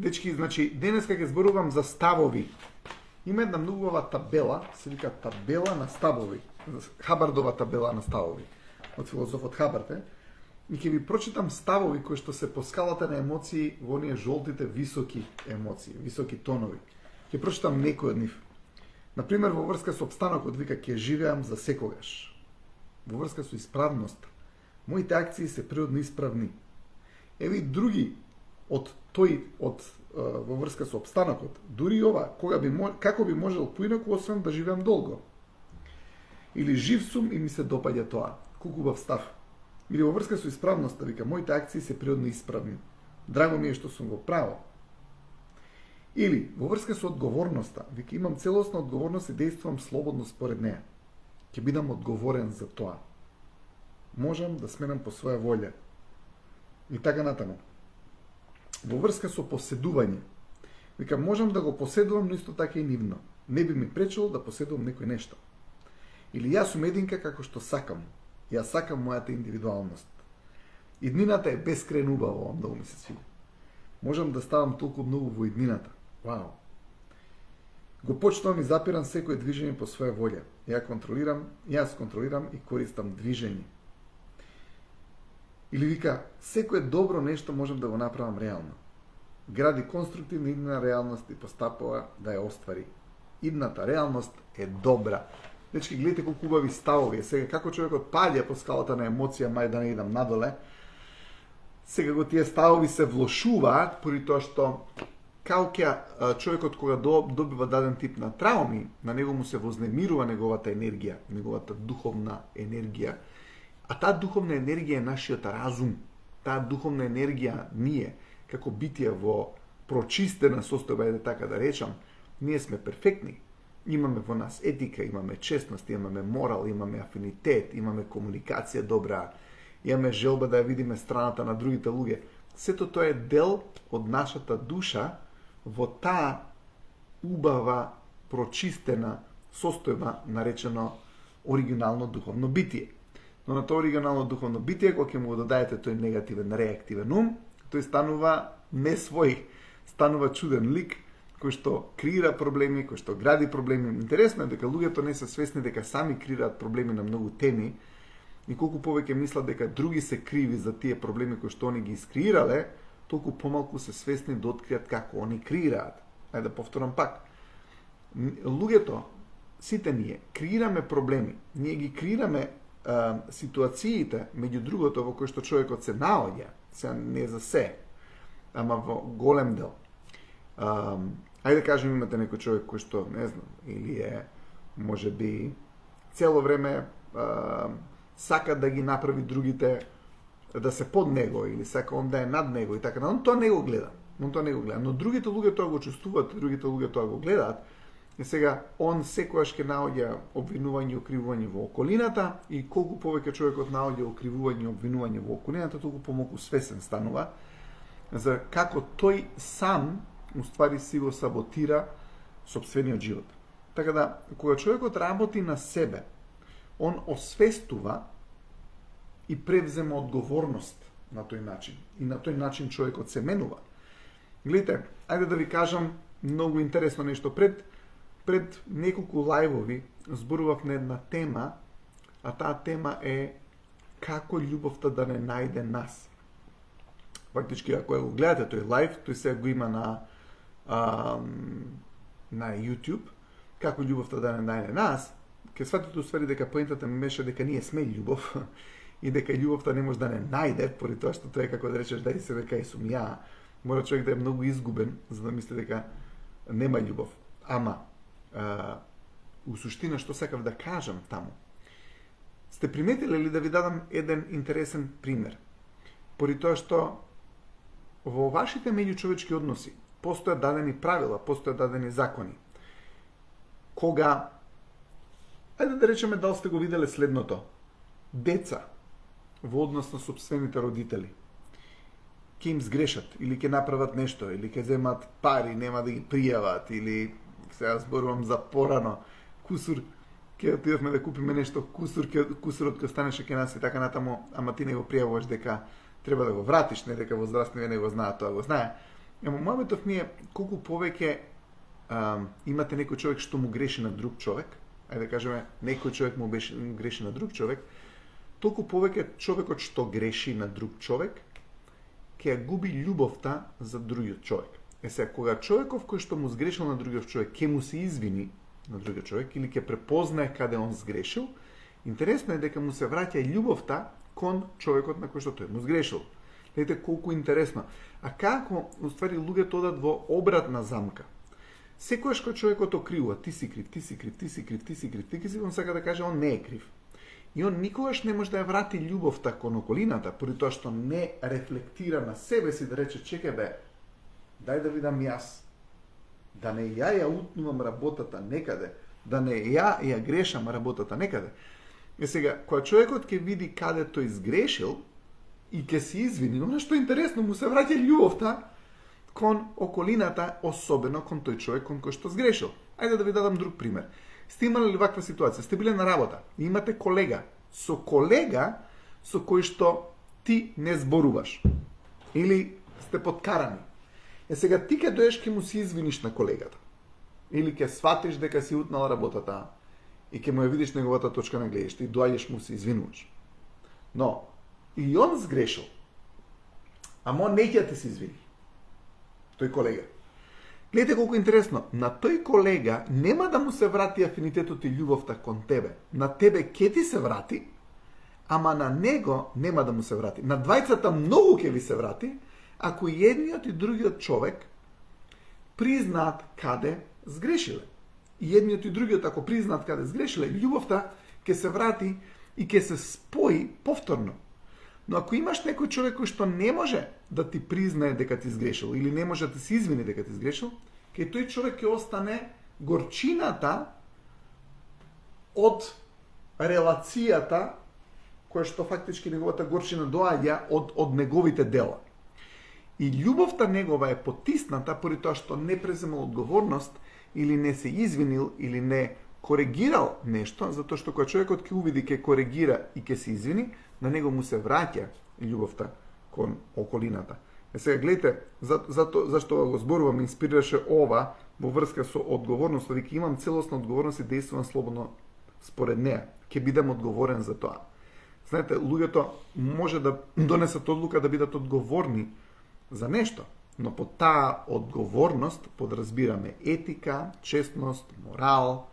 Дечки, значи, денеска ќе зборувам за ставови. Има една многу убава табела, се вика табела на ставови. Хабардова табела на ставови. Од филозофот Хабард е. И ќе ви прочитам ставови кои што се по скалата на емоции во оние жолтите високи емоции, високи тонови. Ќе прочитам некои од нив. Например, во врска со обстанокот вика ќе живеам за секогаш. Во врска со исправност. Моите акции се природно исправни. Еви други во врска со обстанокот. Дури ова, како би можел поинаку освен да живеам долго. Или жив сум и ми се допаѓа тоа. Колку убав став. Или во врска со исправноста, вика, моите акции се природно исправни. Драго ми е што сум во право. Или во врска со одговорноста, вика, имам целосна одговорност и действувам слободно според неа. Ќе бидам одговорен за тоа. Можам да сменам по своја волја. И така натаму. Во врска со поседување, вика, можам да го поседувам, но исто така и нивно. Не би ми пречело да поседувам некој нешто. Или јас сум единка како што сакам. Јас сакам мојата индивидуалност. Иднината е бескрајно убава, многу ми се свиѓа. Можам да ставам толку многу во иднината. Вау. Го почнувам и запирам секој движење по своја волја. Јас контролирам и користам движење. Или вика, секое добро нешто можам да го направам реално. Гради конструктивна идна реалност и постапува да ја оствари. Идната реалност е добра. Дечки, гледате колку убави ставови. Сега, како човекот паѓа по скалата на емоција, мај да не идам надоле, сега го тие ставови се влошуваат, поради тоа што човекот кога добива даден тип на трауми, на него му се вознемирува неговата енергија, неговата духовна енергија. А таа духовна енергија е нашиот разум. Таа духовна енергија ние, како битие во прочистена состојба, така да речам, ние сме перфектни. Имаме во нас етика, имаме честност, имаме морал, имаме афинитет, имаме комуникација добра, имаме желба да ја видиме страната на другите луѓе. Сето тоа е дел од нашата душа во таа убава, прочистена состојба, наречено оригинално духовно битие. Но на тоа оригинално духовно битие, кога ќе му го додаете тој негативен, реактивен ум, тој станува не свој, станува чуден лик, кој што креира проблеми, кој што гради проблеми. Интересно е дека луѓето не се свесни дека сами креираат проблеми на многу теми и колку повеќе мислат дека други се криви за тие проблеми кои што они ги искреирале, толку помалку се свесни да откријат како они креираат. Ајде да повторам пак. Луѓето, сите ние, креираме проблеми. Ние ги креираме ситуациите, меѓу другото, во кој што човекот се наоѓа, се не за се, ама во голем дел. Ајде да кажем, имате некој човек кој што, не знам, или е, може би, цело време сака да ги направи другите да се под него, или сака он да е над него и така, но он тоа не го гледа. Но другите луѓе тоа го чувствуваат, другите луѓе тоа го гледаат. И сега, он секојаш ќе наоѓа обвинување и окривување во околината и колку повеќе човекот наоѓа окривување и обвинување во околината, толку помалку свесен станува за како тој сам уствари си го саботира сопствениот живот. Така да, кога човекот работи на себе, он освестува и превзема одговорност на тој начин. И на тој начин човекот се менува. Гледате, ајде да ви кажам многу интересно нешто. Пред неколку лајвови зборував на една тема, а таа тема е како љубовта да не најде нас. Фактички, ако го гледате тој лајв, тој сега го има на YouTube, како љубовта да не најде нас, ќе сватите усвари дека поентата ми беше дека ние сме љубов и дека љубовта не може да не најде, поради тоа што тоа е како да речеш дај се дека сум ја. Мора човек да е многу изгубен за да мисли дека нема љубов. Ама у суштина што сакав да кажам таму. Сте приметиле ли да ви дадам еден интересен пример? Поради тоа што во вашите меѓучовечки односи постојат дадени правила, постојат дадени закони. Кога, ајде да речеме дали сте го виделе следното, деца во однос на сопствените родители ќе им сгрешат или ќе направат нешто, или ќе земат пари, нема да ги пријават, или сега зборувам за порано, кусур, ќе отидовме да купиме нешто, кусурот кој станеше ке нас и така натаму, ама ти не го пријавуваш дека треба да го вратиш, не дека возрастниви не го знаат, тоа го знае. Мојаветов ми е колку повеќе имате некој човек што му греши на друг човек, ајде да кажеме, некој човек му греши на друг човек, толку повеќе човекот што греши на друг човек, ќе ја губи љубовта за другиот човек. Сега, кога човеков кој што му сгрешил на другиот човек, ќе му се извини на другиот човек или ќе препознае каде он сгрешил, интересно е дека му се враќа љубовта кон човекот на кој што тој му сгрешил. Видите колку интересно. А како, уствари, луѓето одат во обратна замка? Секојаш кој човекот окривува, ти си крив, ти си крив, ти си крив, ти си крив, ти си, он сака да каже, он не е крив. И он никогаш не може да ја врати љубовта кон околината, поради тоа што не рефлектира на себе си да рече, чекај бе, дај да видам јас, да не ја утнувам работата некаде, да не ја грешам работата некаде. И сега, кога човекот ќе види каде тој сгрешил и ќе се извини, она што е интересно, му се враќа љубовта кон околината, особено кон тој човек кон кој што сгрешил. Ајде да ви дадам друг пример. Сте имали ли ваква ситуација? Сте биле на работа и имате колега со кој што ти не зборуваш. Или сте подкарани. Сега ти ќе доеш ќе му се извиниш на колегата. Или ќе сватиш дека си утнал работата и ќе му ја видиш неговата точка на гледиште и доаѓаш му се извинуваш. Но, и он сгрешил. Ама он не ќе ти се извини. Тој колега. Гледате колку интересно, на тој колега нема да му се врати афинитетот и љубовта кон тебе. На тебе ќе ти се врати, ама на него нема да му се врати. На двајцата многу ќе ви се врати, ако едниот и другиот човек признаат каде сгрешиле. И едниот и другиот ако признаат каде сгрешиле, љубовта ќе се врати и ќе се спои повторно. Но ако имаш некој човек кој што не може да ти признае дека ти сгрешил или не може да ти се извини дека ти сгрешил, кај тој човек ќе остане горчината од релацијата која што фактички неговата горчина доаѓа од неговите дела. И љубовта негова е потисната поради тоа што не преземал одговорност или не се извинил или не коригирал нешто, затоа што кога човекот ќе увиди ќе коригира и ќе се извини, на него му се враќа љубовта кон околината. Сега гледате, зашто го зборувам, инспирираше ова во врска со одговорност, дека имам целосна одговорност и действувам слободно според неа. Ќе бидам одговорен за тоа. Знаете, луѓето може да донесат одлука да бидат одговорни за нешто, но под таа одговорност подразбираме етика, честност, морал,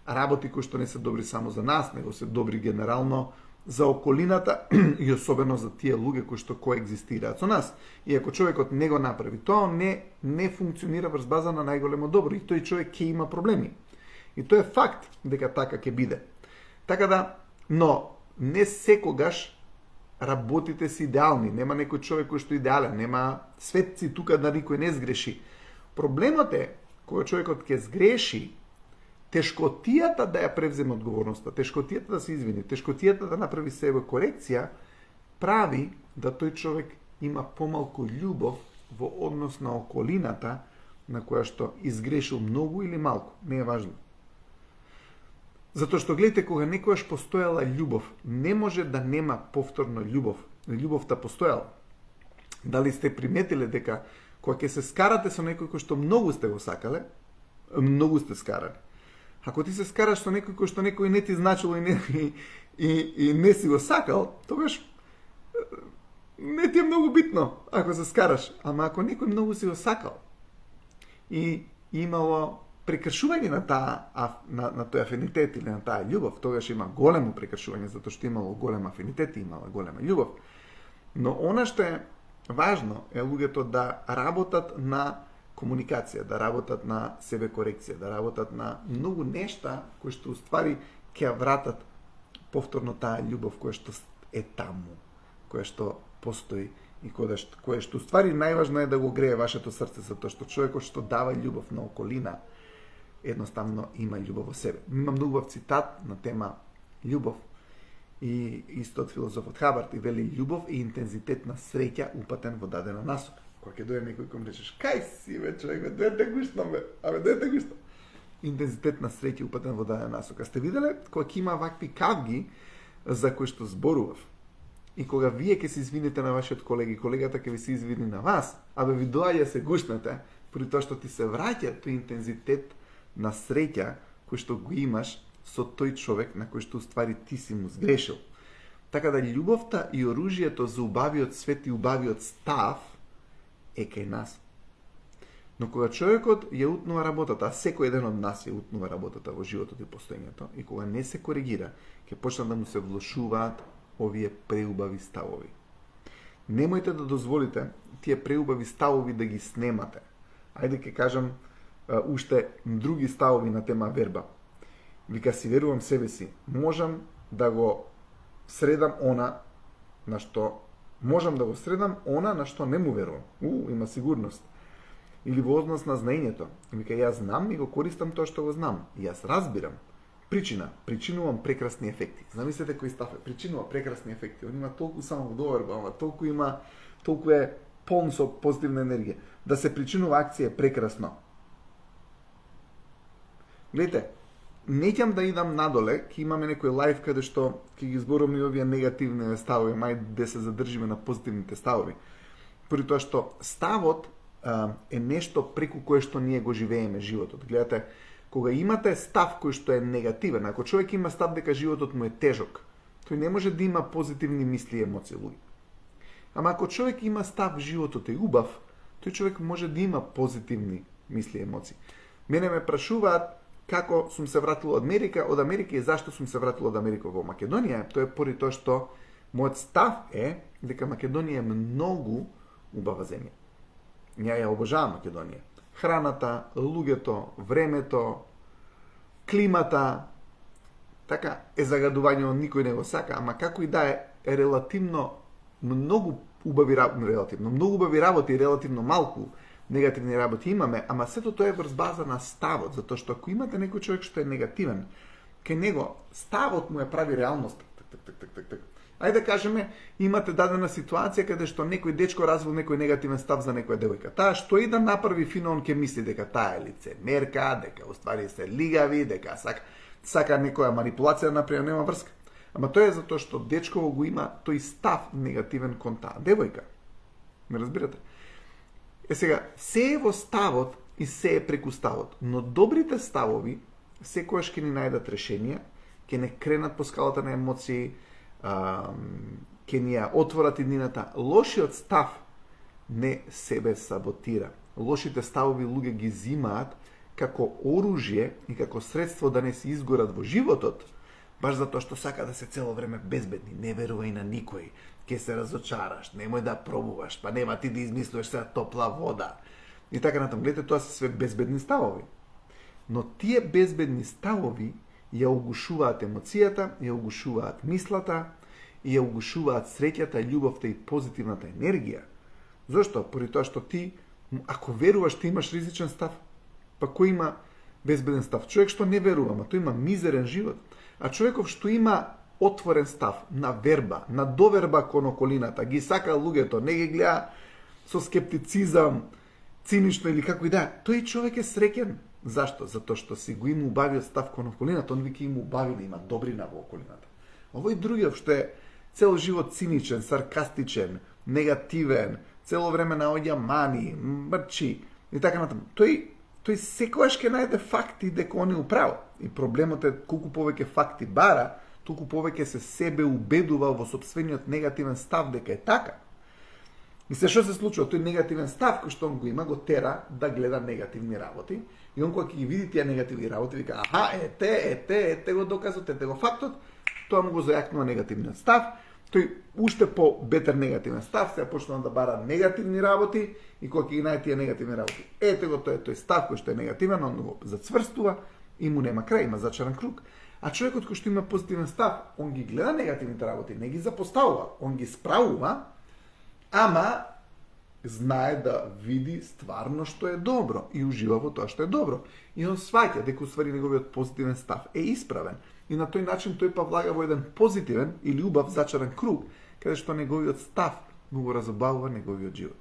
работи кои што не се добри само за нас, него се добри генерално за околината и особено за тие луѓе кои што коегзистираат со нас. И ако човекот не го направи, тоа не функционира врз база на најголемо добро и тој човек ќе има проблеми. И тоа е факт дека така ќе биде. Така да, но не секогаш работите си идеални, нема некој човек кој што е идеален, нема светци тука да никој не сгреши. Проблемот е кога човекот ќе сгреши, тешкотијата да ја превземе одговорноста, тешкотијата да се извини, тешкотијата да направи себе корекција, прави да тој човек има помалку љубов во однос на околината на која што изгрешил многу или малку, не е важно. Затоа што гледате, кога некојаш постојала љубов, не може да нема повторно љубов. Љубовта постојала. Дали сте приметиле дека кога ќе се скарате со некој кој што многу сте го сакале, многу сте скарани. Ако ти се скараш со некој кој што некој не ти значило и не си го сакал, тогаш не ти е многу битно ако се скараш. Ама ако некој многу си го сакал и имало прекршување на тој афинитет или на таа љубов, тогаш има големо прекршување, затоа што имало голем афинитет и имало голема љубов. Но она што е важно е луѓето да работат на комуникација, да работат на себе корекција, да работат на многу нешта кои што уствари ќе вратат повторно таа љубов која што е таму, која што постои и кое што уствари најважно е да го грее вашето срце, затоа што човекот што дава љубов на околина едноставно има љубов во себе. Има многу цитат на тема љубов и исто од филозофот Хабард и вели љубов е интензитет на среќа упатен во дадена насока. Кога ќе дојде некој кој речеш, кај си бе човек, бе, дојде гушно бе, дојде гушно. Интензитет на среќа упатен во дадена насока. Сте виделе кога ќе има вакви кавги за кои што зборував? И кога вие ќе се извините на вашиот колеги, колегата ќе ви се извини на вас, абе ви доаѓа се гушнете, при тоа што ти се враќа тој интензитет на среќа кој што го имаш со тој човек на кој што уствари ти си му сгрешил. Така да љубовта и оружјето за убавиот свет и убавиот став е кај нас. Но кога човекот ја утнува работата, а секој еден од нас ја утнува работата во животот и постоењето, и кога не се коригира, ќе почнат да му се влошуваат овие преубави ставови. Немојте да дозволите тие преубави ставови да ги снемате. Ајде ќе кажам уште други ставови на тема верба. Вика, си верувам себе си, можам да го средам она на што не му верувам. Има сигурност. Или во однос на знаењето. Вика, јас знам и го користам тоа што го знам. Јас разбирам. Причинувам прекрасни ефекти. Замислете кој став е. Причинува прекрасни ефекти. Он има толку само доверба, толку е полн со позитивна енергија. Да се причинува акција е прекрасно. Гледайте, неќам да идам надоле, ќе имаме некој лайф каде што ќе ги зборуваме овие негативни ставови, мај да се задржиме на позитивните ставови. Поради тоа што ставот е нешто преку кое што ние го живееме животот. Гледате, кога имате став кој што е негативен, ако човек има став дека животот му е тежок, тој не може да има позитивни мисли и емоции луѓе. Ама ако човек има став животот е убав, тој човек може да има позитивни мисли и емоции. Мене ме прашуваат како сум се вратил од Америка и зашто сум се вратил од Америка во Македонија. Тоа е поради тоа што мојот став е дека Македонија е многу убава земја. Ја обожавам Македонија. Храната, луѓето, времето, климата, така е загадување, никој не го сака, ама како и да е релативно многу убави работи и релативно малку негативни работи имаме, ама сето тоа е врз база на ставот, затоа што ако имате некој човек што е негативен, кај него ставот му е прави реалност. Ајде да кажеме, имате дадена ситуација каде што некој дечко развил некој негативен став за некоја девојка. Таа што и да направи фино, он ќе мисли дека таа е лицемерка, дека уствари се лигави, дека сака некоја манипулација да направи, нема врска. Ама тоа е затоа што дечково го има тој став негативен кон таа девојка. Ме разбирате? Сега, се е во ставот и се е преку ставот, но добрите ставови секојаш ќе ни најдат решенија, ќе не кренат по скалата на емоции, ќе ни ја отворат иднината. Лошиот став не себе саботира. Лошите ставови луѓе ги зимаат како оружје и како средство да не се изгорат во животот, баш затоа што сака да се цело време безбедни. Не верувај на никој, ќе се разочараш, немој да пробуваш, па нема ти да измислуваш сега топла вода. И така натаму, гледате, тоа се све безбедни ставови. Но тие безбедни ставови ја угушуваат емоцијата, ја угушуваат мислата, и ја угушуваат среќата, љубовта и позитивната енергија. Зошто? Поради тоа што ти, ако веруваш, ти имаш ризичен став. Па кој има безбеден став? Човек што не верува, ама тој има мизерен живот. А човеков што има отворен став, на верба, на доверба кон околината, ги сака луѓето, не ги гледа со скептицизам, цинично или како и да, тој човек е среќен. Зашто? Затоа што си го има убавиот став кон околината, он веќе има убавина, има добрина во околината. Овој другиот што е цел живот циничен, саркастичен, негативен, цело време наоѓа мани, мрчи и така натаму. Тој секогаш ќе најде факти дека он е управо. И проблемот е колку повеќе факти бара, толку повеќе се себе убедува во сопствениот негативен став дека е така. И се што се случува, тој негативен став кој што он го има, го тера да гледа негативни работи. И он кога ќе ги види тие негативни работи, вика, аха, ете го доказот, ете го фактот, тоа му го зајакнува негативниот став. Тој уште по бетер негативен став, се почнува да бара негативни работи и кога ќе ги најде тие негативни работи, ете го тој став кој што е негативен, он го зацврстува и му нема крај, има зачаран круг. А човекот кој што има позитивен став, он ги гледа негативните работи, не ги запоставува, он ги справува, ама знае да види стварно што е добро и ужива во тоа што е добро. И он сваќа дека уствари неговиот позитивен став е исправен. И на тој начин тој па влага во еден позитивен или убав зачаран круг, каде што неговиот став го разобавува неговиот живот.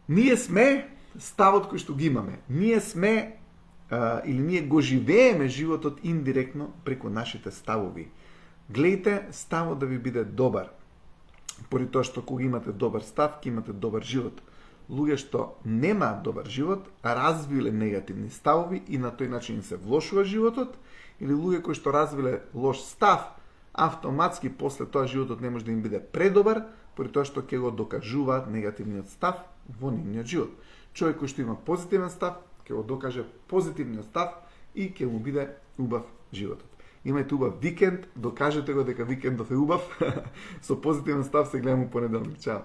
Ние сме ставот кој што ги имаме. Ние сме или ние го живееме животот индиректно преку нашите ставови. Гледайте ставот да ви биде добар. Поради тоа што кога имате добар став, ќе имате добар живот. Луѓе што немаат добар живот, развиле негативни ставови и на тој начин им се влошува животот, или луѓе кои што развиле лош став, автоматски после тоа животот не може да им биде предобар, поради тоа што ќе го докажуваат негативниот став во нивниот живот. Човек кој што има позитивен став, ќе го докаже позитивниот став и ќе му биде убав животот. Имајте убав викенд, докажете го дека викендов е убав. Со позитивен став се гледаме понеделник. Чао!